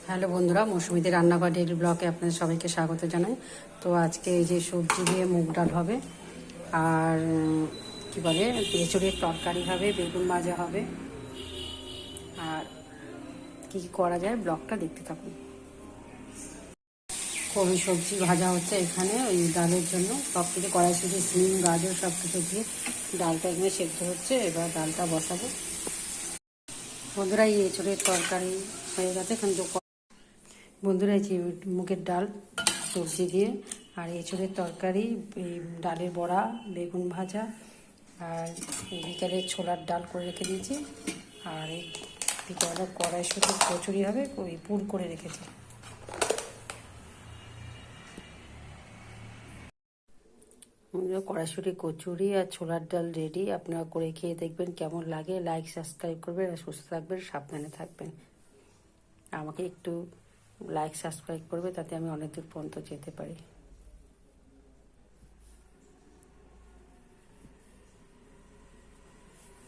Hello বন্ধুরা, মৌসুমীদের রান্নাঘর daily ব্লগে আপনাদের সবাইকে স্বাগত জানাই। তো আজকে এই যে সবজি দিয়ে মুগ ডাল হবে, আর কি বলে এঁচড়ের তরকারি হবে, বেগুন ভাজা হবে, আর কী কী করা যায় ব্লগটা দেখতে থাকুন। কবি সবজি ভাজা হচ্ছে এখানে ওই ডালের জন্য। সব কিছু কড়াইশুঁটি, সিম, গাজর সব কিছু দিয়ে ডালটা এখানে সেদ্ধ হচ্ছে। এবার ডালটা বসাবো। বন্ধুরা, এই এঁচড়ের তরকারি হয়ে গেছে। এখন বন্ধুরা, এই যে মুগের ডাল সবজি দিয়ে, আর এঁচড়ের তরকারি, এই ডালের বড়া, বেগুন ভাজা, আর বিকেলে ছোলার ডাল করে রেখে দিয়েছি, আর এই বিকেলে কড়াইশুঁটি কচুরি হবে, ওই পুর করে রেখেছি। কড়াইশুঁটি কচুরি আর ছোলার ডাল রেডি। আপনারা করে খেয়ে দেখবেন কেমন লাগে। লাইক সাবস্ক্রাইব করবেন, আর সুস্থ থাকবেন, সাবধানে থাকবেন। আমাকে একটু লাইক সাবস্ক্রাইব করবে, তাতে আমি অনেক দূর পর্যন্ত যেতে পারি।